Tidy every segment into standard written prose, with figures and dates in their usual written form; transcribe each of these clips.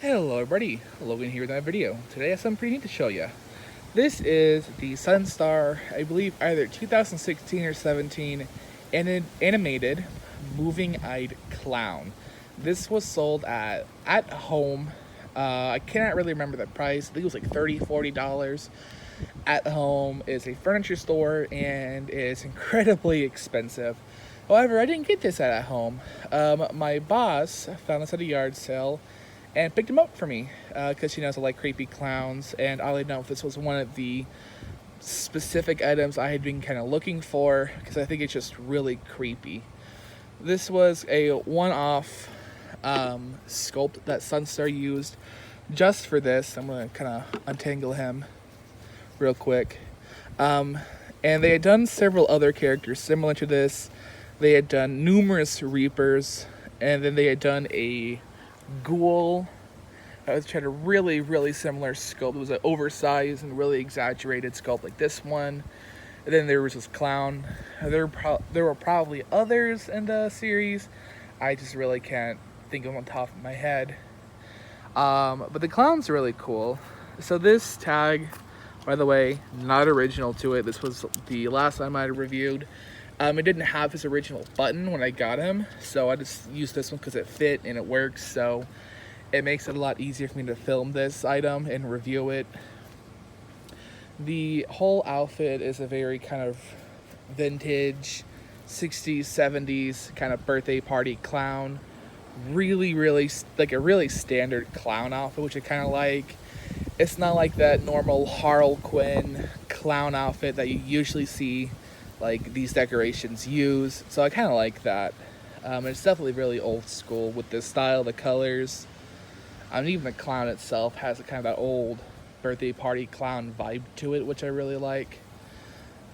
Hello everybody, Logan here with my video. Today I have something pretty neat to show you. This is the SunStar, I believe either 2016 or 17 animated moving-eyed clown. This was sold at home. I cannot really remember the price. I think it was like $30, $40. At home is a furniture store and it's incredibly expensive. However, I didn't get this at home. My boss found this at a yard sale and picked him up for me because she knows I like creepy clowns, and oddly enough, this was one of the specific items I had been kind of looking for because I think it's just really creepy. This was a one-off sculpt that SunStar used just for this. I'm gonna kind of untangle him real quick. And they had done several other characters similar to this. They had done numerous Reapers, and then they had done a ghoul. I was trying a really similar sculpt. It was an oversized and really exaggerated sculpt like this one. And then there was this clown. There were probably others in the series. I just really can't think of them on top of my head. But the clown's really cool. So this tag, by the way, not original to it. This was the last time I reviewed. It didn't have his original button when I got him, so I just used this one because it fit and it works, so it makes it a lot easier for me to film this item and review it. The whole outfit is a very kind of vintage 60s, 70s kind of birthday party clown. Really like a really standard clown outfit, which I kind of like. It's not like that normal Harlequin clown outfit that you usually see like these decorations use, so I kind of like that. It's definitely really old school with the style, the colors. Even the clown itself has a kind of that old birthday party clown vibe to it, which I really like.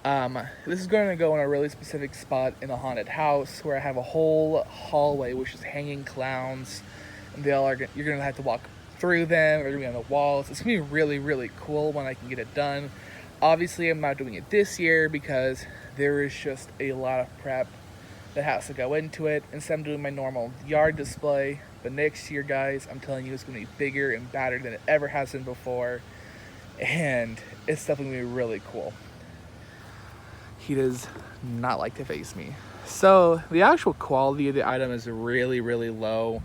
This is going to go in a really specific spot in a haunted house where I have a whole hallway which is hanging clowns, and you're going to have to walk through them. They're going to be on the walls. It's going to be really cool when I can get it done. Obviously, I'm not doing it this year because there is just a lot of prep that has to go into it. Instead of doing my normal yard display, but next year, guys, I'm telling you, it's going to be bigger and badder than it ever has been before, and it's definitely going to be really cool. He does not like to face me. So the actual quality of the item is really low.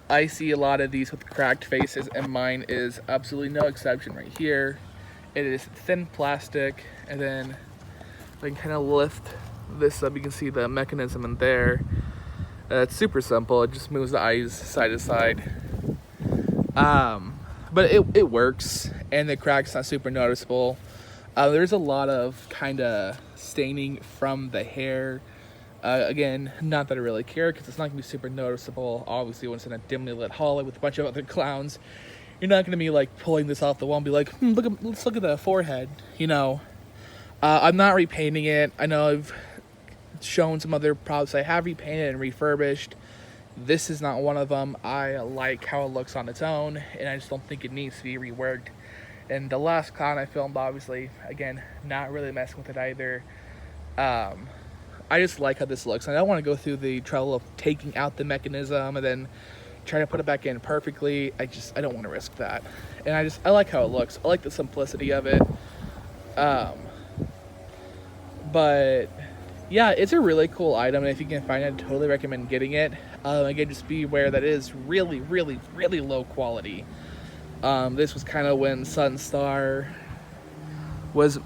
I see a lot of these with cracked faces, and mine is absolutely no exception right here. It is thin plastic, and then I can kind of lift this up. You can see the mechanism in there. It's super simple. It just moves the eyes side to side. But it works, and the crack's not super noticeable. There's a lot of kind of staining from the hair. Again, not that I really care because it's not going to be super noticeable. Obviously, when it's in a dimly lit hallway with a bunch of other clowns, you're not going to be like pulling this off the wall and be like, let's look at the forehead, you know. I'm not repainting it. I know I've shown some other props I have repainted and refurbished. This is not one of them. I like how it looks on its own, and I just don't think it needs to be reworked. And the last clown I filmed, obviously, again, not really messing with it either. I just like how this looks. I don't want to go through the trouble of taking out the mechanism and then trying to put it back in perfectly. I don't want to risk that. And I like how it looks. I like the simplicity of it. But yeah, it's a really cool item, and if you can find it, I totally recommend getting it. Again, just be aware that it is really low quality. This was kind of when SunStar was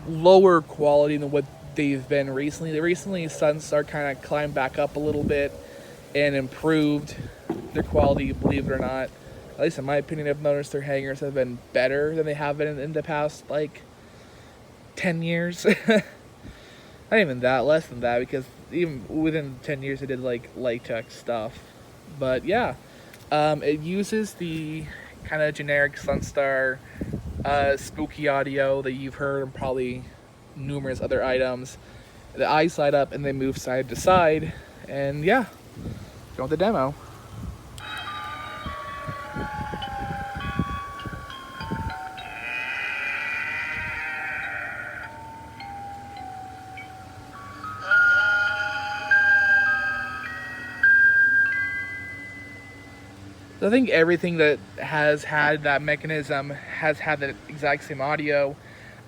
lower quality than what they've been recently. Recently, SunStar kind of climbed back up a little bit and improved their quality, believe it or not. At least in my opinion, I've noticed their hangers have been better than they have been in the past, like, 10 years. Not even that, less than that, because even within 10 years I did like latex stuff. But yeah, it uses the kind of generic SunStar spooky audio that you've heard on probably numerous other items. The eyes light up and they move side to side, and yeah, go with the demo. So I think everything that has had that mechanism has had the exact same audio.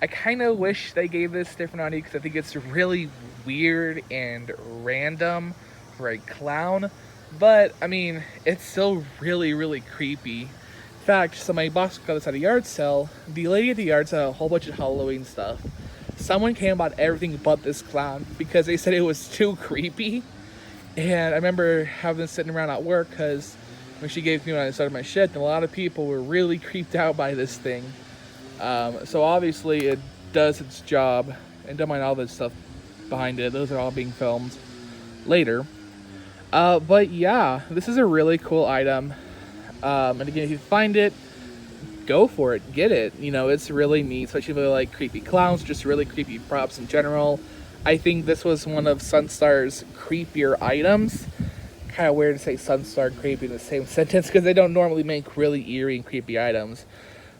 I kind of wish they gave this different audio because I think it's really weird and random for a clown. But, I mean, it's still really, really creepy. In fact, so my boss got this at a yard sale. The lady at the yard sale had a whole bunch of Halloween stuff. Someone came about everything but this clown because they said it was too creepy. And I remember having this sitting around at work because when she gave me when I started my shift, and a lot of people were really creeped out by this thing. So obviously it does its job, and don't mind all this stuff behind it. Those are all being filmed later. But yeah, this is a really cool item. And again, if you find it, go for it, get it. You know, it's really neat, especially if you like creepy clowns, just really creepy props in general. I think this was one of SunStar's creepier items. Kind of weird to say SunStar creepy in the same sentence because they don't normally make really eerie and creepy items.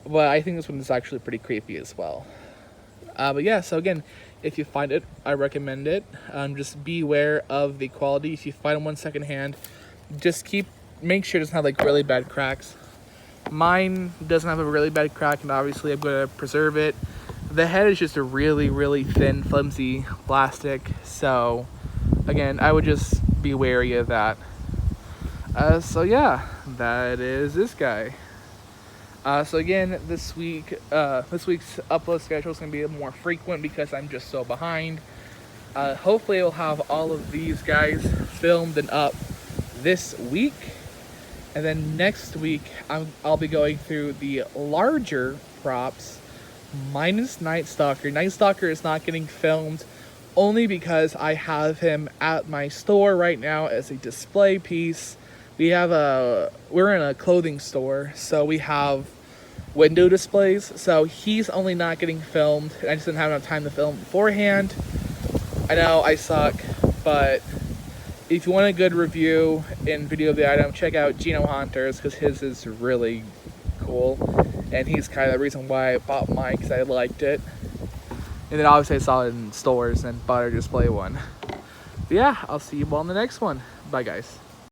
But I think this one is actually pretty creepy as well. But yeah, so again, if you find it, I recommend it. Just beware of the quality. If you find one secondhand, just make sure it doesn't have like really bad cracks. Mine doesn't have a really bad crack, and obviously I'm going to preserve it. The head is just a really, really thin, flimsy plastic. So again, I would just be wary of that. So yeah, that is this guy. So again, this week's upload schedule is going to be a more frequent because I'm just so behind. Hopefully I'll have all of these guys filmed and up this week. And then next week, I'll be going through the larger props minus Night Stalker. Night Stalker is not getting filmed only because I have him at my store right now as a display piece. We're in a clothing store, so we have window displays. So he's only not getting filmed. I just didn't have enough time to film beforehand. I know I suck, but if you want a good review and video of the item, check out Gino Hunters because his is really cool. And he's kind of the reason why I bought mine because I liked it. And then obviously I saw it in stores and bought a display one. But yeah, I'll see you all in the next one. Bye guys.